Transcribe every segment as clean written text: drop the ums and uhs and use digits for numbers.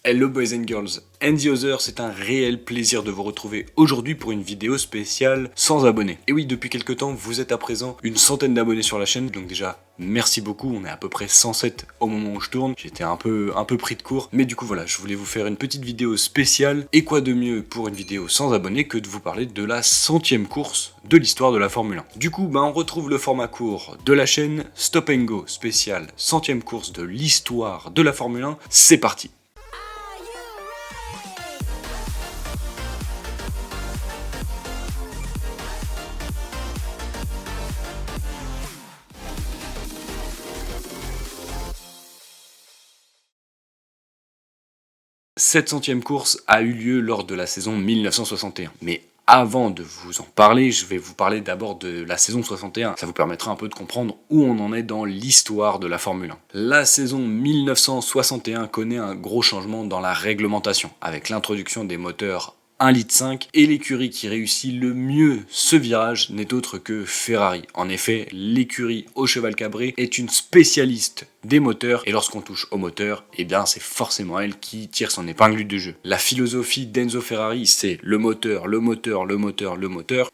Hello boys and girls and the others, c'est un réel plaisir de vous retrouver aujourd'hui pour une vidéo spéciale sans abonnés. Et oui, depuis quelques temps, vous êtes à présent une centaine d'abonnés sur la chaîne, donc déjà, merci beaucoup, on est à peu près 107 au moment où je tourne, j'étais un peu pris de court, mais du coup voilà, je voulais vous faire une petite vidéo spéciale, et quoi de mieux pour une vidéo sans abonnés que de vous parler de la 100e course de l'histoire de la Formule 1. Du coup, on retrouve le format court de la chaîne, Stop and Go spécial 100e course de l'histoire de la Formule 1, c'est parti. Cette 100e course a eu lieu lors de la saison 1961. Mais avant de vous en parler, je vais vous parler d'abord de la saison 61. Ça vous permettra un peu de comprendre où on en est dans l'histoire de la Formule 1. La saison 1961 connaît un gros changement dans la réglementation, avec l'introduction des moteurs 1,5 litre et l'écurie qui réussit le mieux ce virage n'est autre que Ferrari. En effet, l'écurie au cheval cabré est une spécialiste des moteurs et lorsqu'on touche au moteur, c'est forcément elle qui tire son épingle du jeu. La philosophie d'Enzo Ferrari, c'est le moteur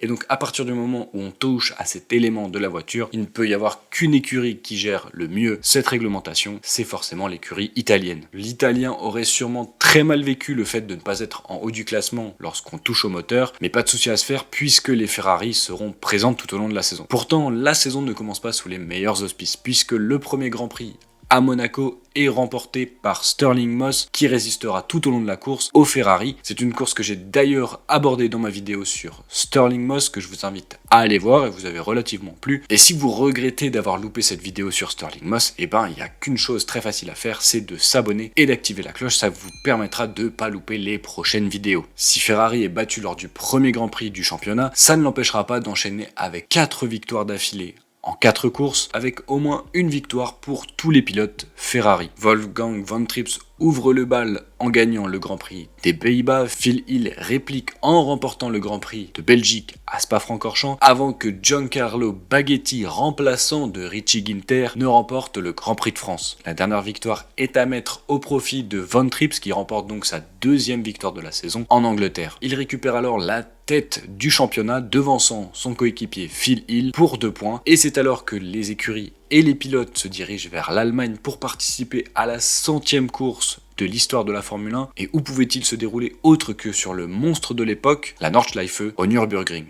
et donc à partir du moment où on touche à cet élément de la voiture, il ne peut y avoir qu'une écurie qui gère le mieux cette réglementation, c'est forcément l'écurie italienne. L'Italien aurait sûrement très mal vécu le fait de ne pas être en haut du classement lorsqu'on touche au moteur, mais pas de souci à se faire puisque les Ferrari seront présentes tout au long de la saison. Pourtant, la saison ne commence pas sous les meilleurs auspices puisque le premier Grand Prix à Monaco est remporté par Stirling Moss qui résistera tout au long de la course au Ferrari. C'est une course que j'ai d'ailleurs abordée dans ma vidéo sur Stirling Moss que je vous invite à aller voir et vous avez relativement plu. Et si vous regrettez d'avoir loupé cette vidéo sur Stirling Moss, il n'y a qu'une chose très facile à faire, c'est de s'abonner et d'activer la cloche, ça vous permettra de ne pas louper les prochaines vidéos. Si Ferrari est battu lors du premier Grand Prix du championnat, ça ne l'empêchera pas d'enchaîner avec 4 victoires d'affilée en 4 courses, avec au moins une victoire pour tous les pilotes Ferrari. Wolfgang Von Trips ouvre le bal en gagnant le Grand Prix des Pays-Bas. Phil Hill réplique en remportant le Grand Prix de Belgique à Spa-Francorchamps avant que Giancarlo Baghetti, remplaçant de Richie Ginter, ne remporte le Grand Prix de France. La dernière victoire est à mettre au profit de Von Trips qui remporte donc sa 2e victoire de la saison en Angleterre. Il récupère alors la tête du championnat devançant son coéquipier Phil Hill pour 2 points et c'est alors que les écuries et les pilotes se dirigent vers l'Allemagne pour participer à la 100e course de l'histoire de la Formule 1. Et où pouvait-il se dérouler autre que sur le monstre de l'époque, la Nordschleife au Nürburgring.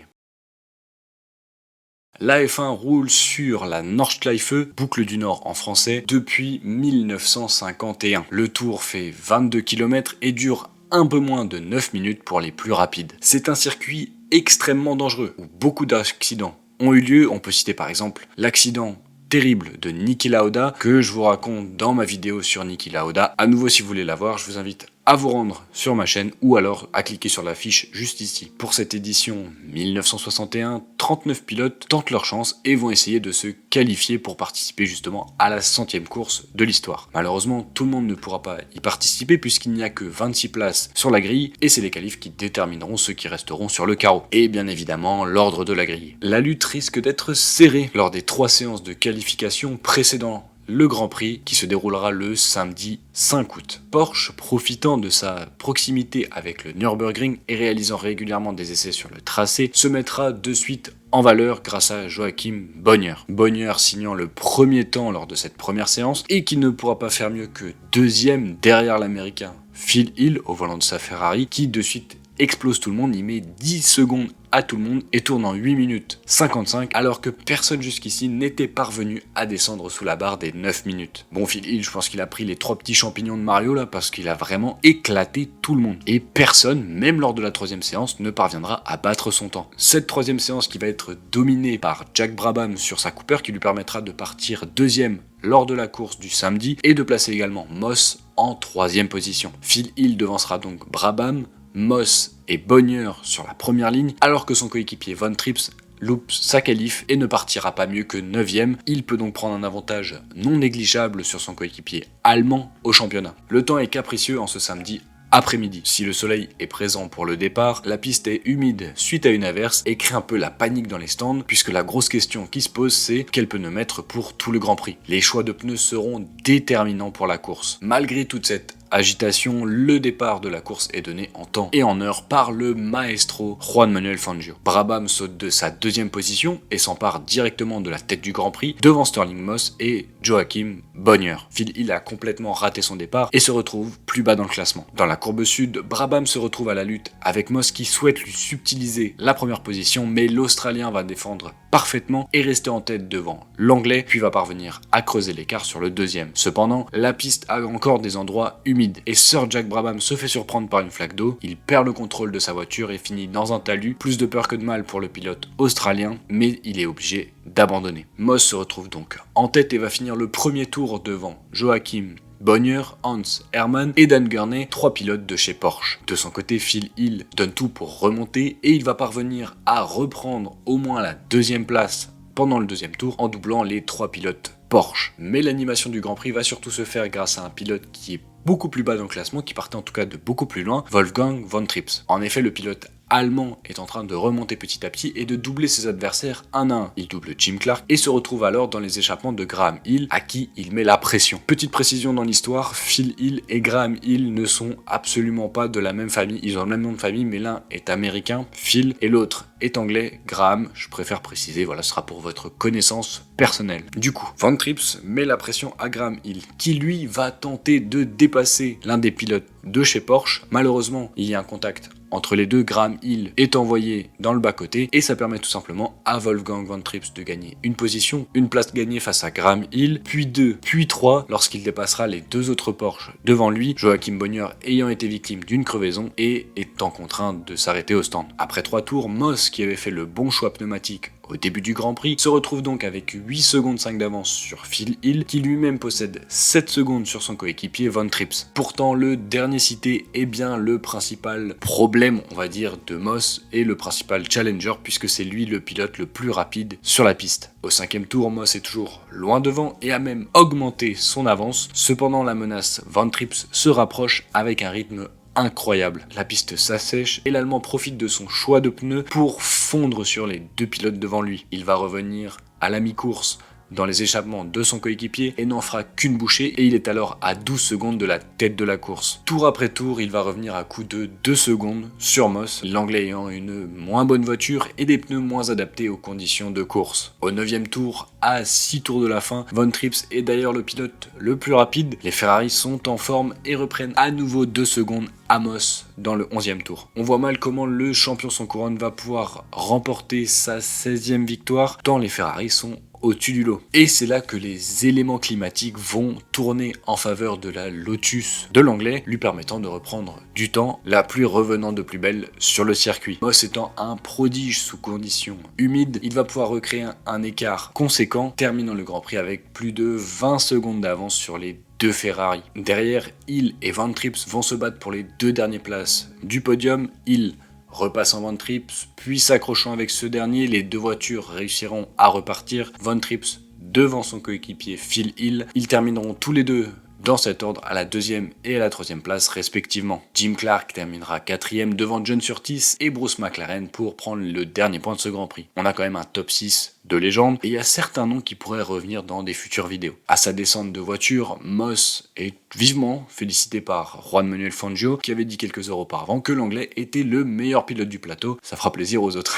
La F1 roule sur la Nordschleife, boucle du Nord en français, depuis 1951. Le tour fait 22 km et dure un peu moins de 9 minutes pour les plus rapides. C'est un circuit extrêmement dangereux, où beaucoup d'accidents ont eu lieu. On peut citer par exemple l'accident terrible de Niki Lauda que je vous raconte dans ma vidéo sur Niki Lauda. À nouveau, si vous voulez la voir, je vous invite à vous rendre sur ma chaîne ou alors à cliquer sur la fiche juste ici. Pour cette édition 1961, 39 pilotes tentent leur chance et vont essayer de se qualifier pour participer justement à la 100e course de l'histoire. Malheureusement, tout le monde ne pourra pas y participer puisqu'il n'y a que 26 places sur la grille et c'est les qualifs qui détermineront ceux qui resteront sur le carreau. Et bien évidemment, l'ordre de la grille. La lutte risque d'être serrée lors des 3 séances de qualification précédant le Grand Prix qui se déroulera le samedi 5 août. Porsche, profitant de sa proximité avec le Nürburgring et réalisant régulièrement des essais sur le tracé, se mettra de suite en valeur grâce à Joachim Bonnier. Bonnier signant le premier temps lors de cette première séance et qui ne pourra pas faire mieux que 2e derrière l'américain Phil Hill au volant de sa Ferrari qui de suite explose tout le monde, il met 10 secondes à tout le monde et tourne en 8 minutes 55 alors que personne jusqu'ici n'était parvenu à descendre sous la barre des 9 minutes. Bon, Phil Hill, je pense qu'il a pris les 3 petits champignons de Mario là parce qu'il a vraiment éclaté tout le monde. Et personne, même lors de la 3e séance, ne parviendra à battre son temps. Cette 3e séance qui va être dominée par Jack Brabham sur sa Cooper qui lui permettra de partir 2e lors de la course du samedi et de placer également Moss en 3e position. Phil Hill devancera donc Brabham, Moss et Bonnier sur la première ligne, alors que son coéquipier Von Trips loupe sa qualif et ne partira pas mieux que 9e. Il peut donc prendre un avantage non négligeable sur son coéquipier allemand au championnat. Le temps est capricieux en ce samedi après-midi. Si le soleil est présent pour le départ, la piste est humide suite à une averse et crée un peu la panique dans les stands, puisque la grosse question qui se pose c'est quels pneus mettre pour tout le Grand Prix. Les choix de pneus seront déterminants pour la course. Malgré toute cette agitation, le départ de la course est donné en temps et en heure par le maestro Juan Manuel Fangio. Brabham saute de sa deuxième position et s'empare directement de la tête du Grand Prix devant Stirling Moss et Joachim Bonnier. Phil Hill a complètement raté son départ et se retrouve plus bas dans le classement. Dans la courbe sud, Brabham se retrouve à la lutte avec Moss qui souhaite lui subtiliser la première position, mais l'Australien va défendre parfaitement et rester en tête devant l'Anglais, puis va parvenir à creuser l'écart sur le deuxième. Cependant, la piste a encore des endroits humides et Sir Jack Brabham se fait surprendre par une flaque d'eau, il perd le contrôle de sa voiture et finit dans un talus, plus de peur que de mal pour le pilote australien, mais il est obligé d'abandonner. Moss se retrouve donc en tête et va finir le premier tour devant Joachim Bonnier, Hans Hermann et Dan Gurney, 3 pilotes de chez Porsche. De son côté, Phil Hill donne tout pour remonter et il va parvenir à reprendre au moins la deuxième place pendant le deuxième tour en doublant les 3 pilotes Porsche. Mais l'animation du Grand Prix va surtout se faire grâce à un pilote qui est beaucoup plus bas dans le classement, qui partait en tout cas de beaucoup plus loin, Wolfgang von Trips. En effet, le pilote allemand est en train de remonter petit à petit et de doubler ses adversaires un à un. Il double Jim Clark et se retrouve alors dans les échappements de Graham Hill, à qui il met la pression. Petite précision dans l'histoire, Phil Hill et Graham Hill ne sont absolument pas de la même famille. Ils ont le même nom de famille, mais l'un est américain, Phil, et l'autre est anglais, Graham. Je préfère préciser, voilà, ce sera pour votre connaissance personnelle. Du coup, Von Trips met la pression à Graham Hill, qui lui va tenter de dépasser l'un des pilotes de chez Porsche. Malheureusement, il y a un contact entre les deux, Graham Hill est envoyé dans le bas-côté et ça permet tout simplement à Wolfgang von Trips de gagner une position, une place gagnée face à Graham Hill, puis 2, puis 3 lorsqu'il dépassera les 2 autres Porsche devant lui, Joachim Bonnier ayant été victime d'une crevaison et étant contraint de s'arrêter au stand. Après 3 tours, Moss, qui avait fait le bon choix pneumatique au début du Grand Prix, se retrouve donc avec 8 secondes 5 d'avance sur Phil Hill, qui lui-même possède 7 secondes sur son coéquipier Von Trips. Pourtant, le dernier cité est bien le principal problème, on va dire, de Moss et le principal challenger, puisque c'est lui le pilote le plus rapide sur la piste. Au 5e tour, Moss est toujours loin devant et a même augmenté son avance. Cependant, la menace Von Trips se rapproche avec un rythme incroyable. La piste s'assèche et l'Allemand profite de son choix de pneus pour fondre sur les 2 pilotes devant lui. Il va revenir à la mi-course dans les échappements de son coéquipier et n'en fera qu'une bouchée et il est alors à 12 secondes de la tête de la course. Tour après tour, il va revenir à coup de 2 secondes sur Moss, l'Anglais ayant une moins bonne voiture et des pneus moins adaptés aux conditions de course. Au 9e tour, à 6 tours de la fin, Von Trips est d'ailleurs le pilote le plus rapide. Les Ferrari sont en forme et reprennent à nouveau 2 secondes à Moss dans le 11e tour. On voit mal comment le champion sans couronne va pouvoir remporter sa 16e victoire tant les Ferrari sont au-dessus du lot. Et c'est là que les éléments climatiques vont tourner en faveur de la Lotus de l'Anglais, lui permettant de reprendre du temps, la pluie revenant de plus belle sur le circuit. Moss étant un prodige sous conditions humides, il va pouvoir recréer un écart conséquent, terminant le Grand Prix avec plus de 20 secondes d'avance sur les 2 Ferrari. Derrière, Hill et Von Trips vont se battre pour les 2 dernières places du podium. Hill repassant Von Trips, puis s'accrochant avec ce dernier, les 2 voitures réussiront à repartir. Von Trips devant son coéquipier Phil Hill. Ils termineront tous les deux dans cet ordre à la 2e et à la 3e place respectivement. Jim Clark terminera 4e devant John Surtees et Bruce McLaren pour prendre le dernier point de ce Grand Prix. On a quand même un top 6 de légende et il y a certains noms qui pourraient revenir dans des futures vidéos. À sa descente de voiture, Moss est vivement félicité par Juan Manuel Fangio qui avait dit quelques heures auparavant que l'Anglais était le meilleur pilote du plateau. Ça fera plaisir aux autres.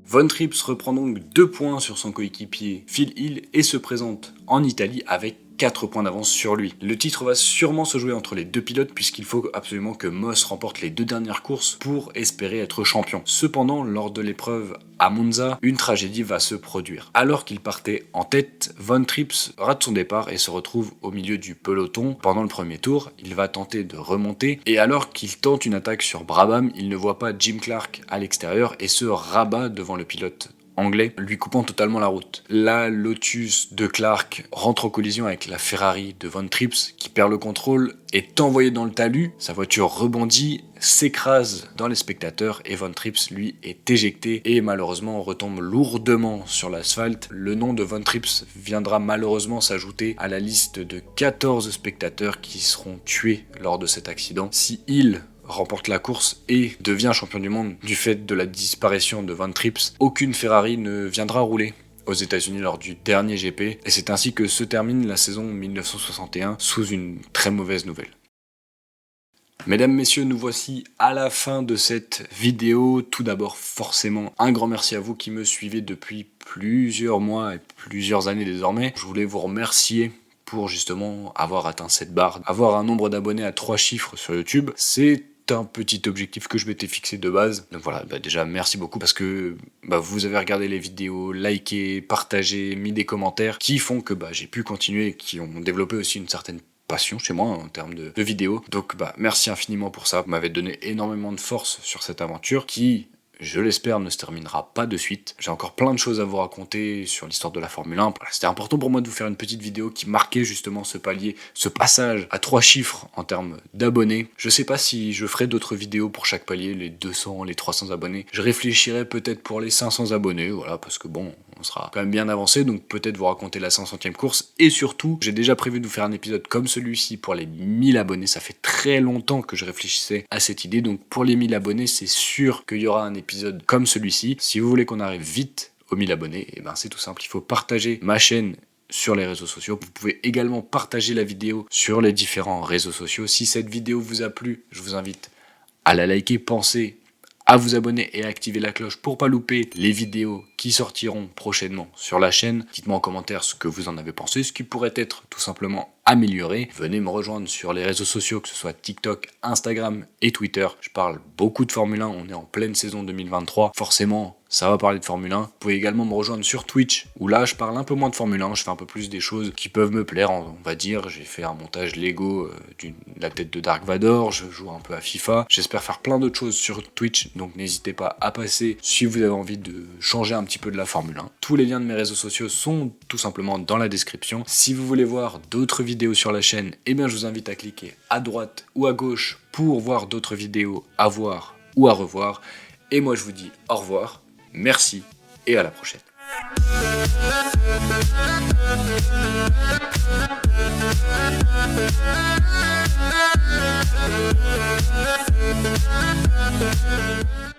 Von Trips reprend donc 2 points sur son coéquipier Phil Hill et se présente en Italie avec 4 points d'avance sur lui. Le titre va sûrement se jouer entre les 2 pilotes puisqu'il faut absolument que Moss remporte les 2 dernières courses pour espérer être champion. Cependant, lors de l'épreuve à Monza, une tragédie va se produire. Alors qu'il partait en tête, Von Trips rate son départ et se retrouve au milieu du peloton. Pendant le premier tour, il va tenter de remonter et alors qu'il tente une attaque sur Brabham, il ne voit pas Jim Clark à l'extérieur et se rabat devant le pilote anglais, lui coupant totalement la route. La Lotus de Clark rentre en collision avec la Ferrari de Von Trips qui perd le contrôle, est envoyé dans le talus, sa voiture rebondit, s'écrase dans les spectateurs et Von Trips lui est éjecté et malheureusement retombe lourdement sur l'asphalte. Le nom de Von Trips viendra malheureusement s'ajouter à la liste de 14 spectateurs qui seront tués lors de cet accident. Si Hill remporte la course et devient champion du monde du fait de la disparition de Von Trips, aucune Ferrari ne viendra rouler aux États-Unis lors du dernier GP, et c'est ainsi que se termine la saison 1961 sous une très mauvaise nouvelle. Mesdames, messieurs, nous voici à la fin de cette vidéo. Tout d'abord, forcément, un grand merci à vous qui me suivez depuis plusieurs mois et plusieurs années désormais. Je voulais vous remercier pour justement avoir atteint cette barre, avoir un nombre d'abonnés à 3 chiffres sur YouTube. C'est un petit objectif que je m'étais fixé de base. Donc voilà, déjà merci beaucoup parce que vous avez regardé les vidéos, liké, partagé, mis des commentaires qui font que j'ai pu continuer et qui ont développé aussi une certaine passion chez moi en termes de vidéos. Donc merci infiniment pour ça. Vous m'avez donné énormément de force sur cette aventure qui, je l'espère, ne se terminera pas de suite. J'ai encore plein de choses à vous raconter sur l'histoire de la Formule 1. C'était important pour moi de vous faire une petite vidéo qui marquait justement ce palier, ce passage à 3 chiffres en termes d'abonnés. Je sais pas si je ferai d'autres vidéos pour chaque palier, les 200, les 300 abonnés. Je réfléchirai peut-être pour les 500 abonnés, voilà, parce que bon, on sera quand même bien avancé, donc peut-être vous raconter la 500e course. Et surtout, j'ai déjà prévu de vous faire un épisode comme celui-ci pour les 1000 abonnés. Ça fait très longtemps que je réfléchissais à cette idée, donc pour les 1000 abonnés, c'est sûr qu'il y aura un épisode comme celui-ci. Si vous voulez qu'on arrive vite aux 1000 abonnés, c'est tout simple, il faut partager ma chaîne sur les réseaux sociaux. Vous pouvez également partager la vidéo sur les différents réseaux sociaux. Si cette vidéo vous a plu, je vous invite à la liker. Pensez à vous abonner et à activer la cloche pour pas louper les vidéos qui sortiront prochainement sur la chaîne. Dites-moi en commentaire ce que vous en avez pensé, ce qui pourrait être tout simplement amélioré. Venez me rejoindre sur les réseaux sociaux, que ce soit TikTok, Instagram et Twitter. Je parle beaucoup de Formule 1, on est en pleine saison 2023. Forcément, ça va parler de Formule 1. Vous pouvez également me rejoindre sur Twitch, où là, je parle un peu moins de Formule 1. Je fais un peu plus des choses qui peuvent me plaire, on va dire. J'ai fait un montage Lego de la tête de Dark Vador. Je joue un peu à FIFA. J'espère faire plein d'autres choses sur Twitch, donc n'hésitez pas à passer si vous avez envie de changer un petit peu de la Formule 1. Tous les liens de mes réseaux sociaux sont tout simplement dans la description. Si vous voulez voir d'autres vidéos sur la chaîne, je vous invite à cliquer à droite ou à gauche pour voir d'autres vidéos à voir ou à revoir. Et moi, je vous dis au revoir. Merci et à la prochaine.